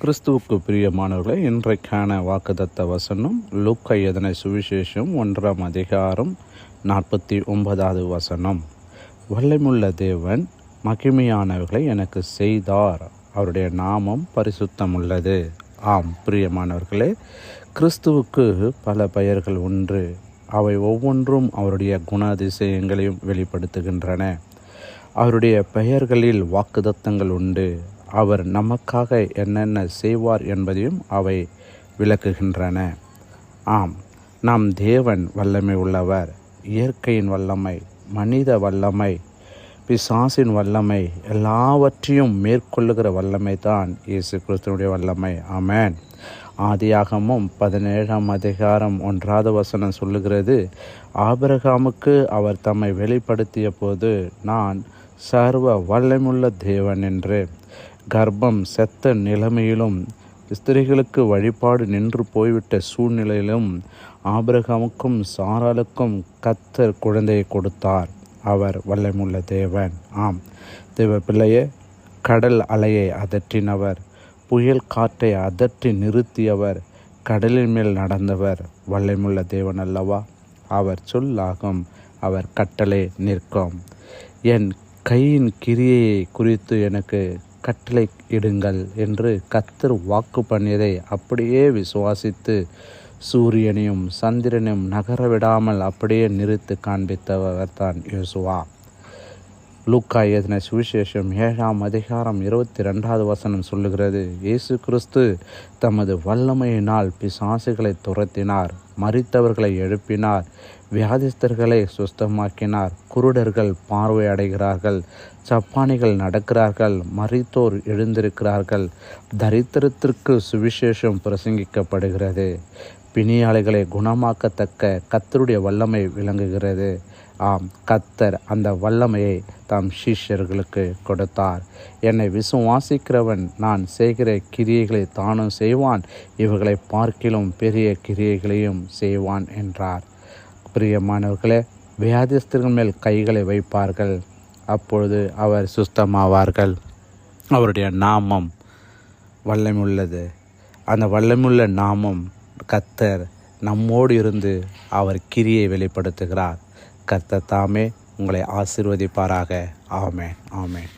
கிறிஸ்துவுக்கு பிரியமானவர்களே, இன்றைக்கான வாக்குத்தத்த வசனம் லூக்கா எழுதின சுவிசேஷம் 1ஆம் அதிகாரம் 49வது வசனம். வல்லமையுள்ள தேவன் மகிமையானவர்களை எனக்கு செய்தார், அவருடைய நாமம் பரிசுத்தமுள்ளது. ஆம் பிரியமானவர்களே, கிறிஸ்துவுக்கு பல பெயர்கள் உண்டு. அவை ஒவ்வொன்றும் அவருடைய குணாதிசயங்களையும் வெளிப்படுத்துகின்றன. அவருடைய பெயர்களில் வாக்குத்தத்தங்கள் உண்டு. அவர் நமக்காக என்னென்ன செய்வார் என்பதையும் அவை விளக்குகின்றன. ஆம், நாம் தேவன் வல்லமை உள்ளவர். இயற்கையின் வல்லமை, மனித வல்லமை, பிசாசின் வல்லமை, எல்லாவற்றையும் மேற்கொள்ளுகிற வல்லமை தான் இயேசு கிறிஸ்துவினுடைய வல்லமை. ஆமென். ஆதியாகமம் 17ஆம் அதிகாரம் 1வது வசனம் சொல்லுகிறது, ஆபிரகாமுக்கு அவர் தம்மை வெளிப்படுத்திய போது, நான் சர்வ வல்லமையுள்ள தேவன் என்று. கர்ப்பம் செத்த நிலைமையிலும் ஸ்திரீகளுக்கு வழிபாடு நின்று போய்விட்ட சூழ்நிலையிலும் ஆபிரகாமுக்கும் சாராளுக்கும் கர்த்தர் குழந்தையை கொடுத்தார். அவர் வல்லமையுள்ள தேவன். ஆம் தேவ பிள்ளையே, கடல் அலையை அதற்றினவர், புயல் காற்றை அதற்றி நிறுத்தியவர், கடலின் மேல் நடந்தவர் வல்லமையுள்ள தேவன் அல்லவா? அவர் சொல்லாகும், அவர் கட்டளை நிற்கும். என் கையின் கிரியையை குறித்து எனக்கு கட்டளை இடுங்கள் என்று கர்த்தர் வாக்கு பண்ணியதை அப்படியே விசுவாசித்து சூரியனையும் சந்திரனையும் நகர விடாமல் அப்படியே நிறுத்தி காண்பித்தவர் தான் யோசுவா. லூக்கா எழுதின சுவிசேஷம் 7ஆம் அதிகாரம் 22வது வசனம் சொல்லுகிறது, இயேசு கிறிஸ்து தமது வல்லமையினால் பிசாசுகளை துரத்தினார், மரித்தவர்களை எழுப்பினார், வியாதிஸ்தர்களை சுஸ்தமாக்கினார், குருடர்கள் பார்வை அடைகிறார்கள், சப்பானிகள் நடக்கிறார்கள், மரித்தோர் எழுந்திருக்கிறார்கள், தரித்திரத்திற்கு சுவிசேஷம் பிரசங்கிக்கப்படுகிறது, பிணியாளிகளை குணமாக்கத்தக்க கர்த்தருடைய வல்லமை விளங்குகிறது. ஆம், கர்த்தர் அந்த வல்லமையை தாம் சீஷர்களுக்கு கொடுத்தார். என்னை விசுவாசிக்கிறவன் நான் செய்கிற கிரியைகளை தானும் செய்வான், இவர்களை பார்க்கிலும் பெரிய கிரியைகளையும் செய்வான் என்றார். பிரியமானவர்களே, வியாதிஸ்தர்கள் மேல் கைகளை வைப்பார்கள், அப்பொழுது அவர் சுஸ்தமாவார்கள். அவருடைய நாமம் வல்லமையுள்ளது. அந்த வல்லமையுள்ள நாமம் கர்த்தர் நம்மோடு இருந்து அவர் கிரியை வெளிப்படுத்துகிறார். கர்த்தர் தாமே உங்களை ஆசீர்வதிப்பாராக. ஆமென், ஆமென்.